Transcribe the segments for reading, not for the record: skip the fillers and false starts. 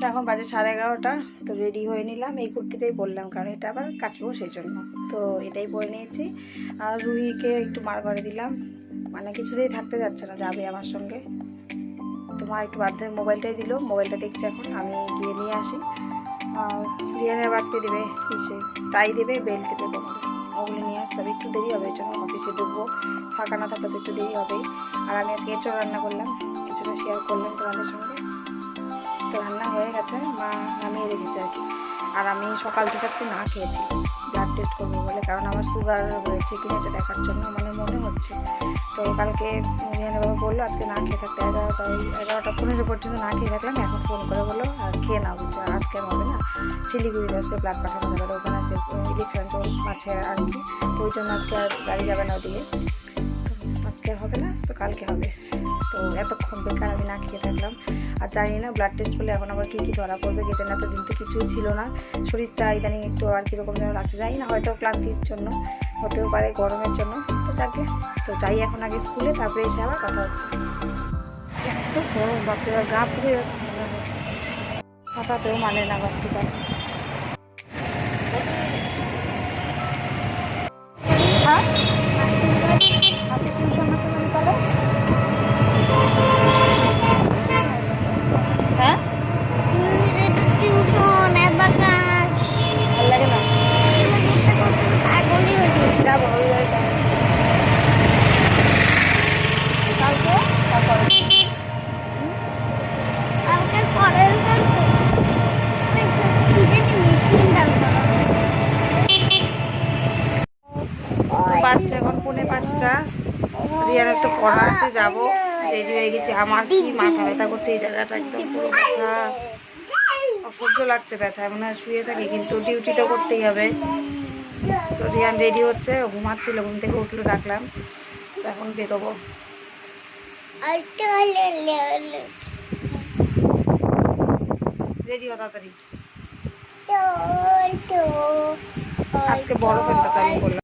এখন বাজে 11:30। তো রেডি হয়ে নিলাম, এই কুর্তিটাই পরলাম কারণ এটা আবার কাচবো সেই জন্য। তো এটাই পরে নিয়েছি। আর রুহিকে একটু মার করে দিলাম, মানে কিছুতেই থাকতে যাচ্ছে না, যাবে আমার সঙ্গে। তো মা একটু বাধ্য হয়ে মোবাইলটাই দিল, মোবাইলটা দেখছে এখন, আমি গিয়ে নিয়ে আসি। আর রিয়ানের আজকে দেবে কিসে টাই দেবে, বেল্ট দেবে কোমরে, ওগুলো নিয়ে আসতে হবে। একটু দেরি হবে, এই জন্য অফিসে ঢুকবো, ফাঁকা না থাকলে তো একটু দেরি হবে। আর আমি আজকে এঁচড় রান্না করলাম, কিছুটা শেয়ার করলাম তোমাদের সঙ্গে। তো রান্না হয়ে গেছে, মা নামিয়ে রেখেছে আর কি। আর আমি সকাল থেকে আজকে না খেয়েছি ব্লাড টেস্ট করবো বলে, কারণ আমার সুগার রয়েছে কিনা এটা দেখার জন্য মানে মনে হচ্ছে। তো কালকে রিয়ানের বাবা বললো আজকে না খেয়ে থাকতে, 11:15 পর্যন্ত না খেয়ে থাকলাম। এখন ফোন করে বললো আর খেয়ে নাও বলছে, আজকে আর হবে না, শিলিগুড়িতে আজকে ব্লাড পাঠানো যাবে, ওখানে আজকে ইলেকশন চলছে আর কি। তো ওই জন্য আজকে আর গাড়ি যাবে না ওদিকে, আজকে আর হবে না, তো কালকে হবে। তো এতক্ষণ বেকার আমি না খেয়ে থাকলাম। আর জানি না ব্লাড টেস্ট করলে এখন আবার কী কী ধরা পড়বে, গেছে না, তো দিন তো কিছুই ছিল না, শরীরটা ইদানিং একটু আর কীরকম যেন লাগছে, জানি না, হয়তো ক্লান্তির জন্য হতেও পারে, গরমের জন্য। তো যাকে, তো যাই এখন আগে স্কুলে, তারপরে এসে আবার কথা হচ্ছে। এত গরম বাপরে, গা পুড়ে যাচ্ছে, হাঁটাতেও মানে না বাপটা। হ্যাঁ আজকে টিউশন আছে মানে তাহলে, হ্যাঁ ভালো লাগে না, যাবো কালকে, তারপরে বাচ্চা এখন 4:45। রিয়ানের তো পড়া আছে, যাবো, রেডি হয়ে গেছি। আমার কি মাথা ব্যথা করছে, এই জায়গাটা একদম পুরো ব্যথা, অসহ্য লাগছে ব্যথা, মনে হয় শুয়ে থাকি, কিন্তু ডিউটি তো করতেই হবে। তো রিয়ান রেডি হচ্ছে, ঘুমাচ্ছিল, ঘুম থেকে উঠলো, ডাকলাম, তো এখন বেরোবো। রেডি হো তাড়াতাড়ি, আজকে বড় ফ্যানটা চালু করলাম।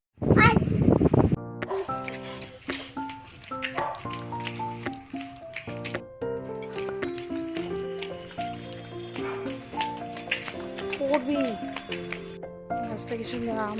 গাছটা কি সুন্দর আম,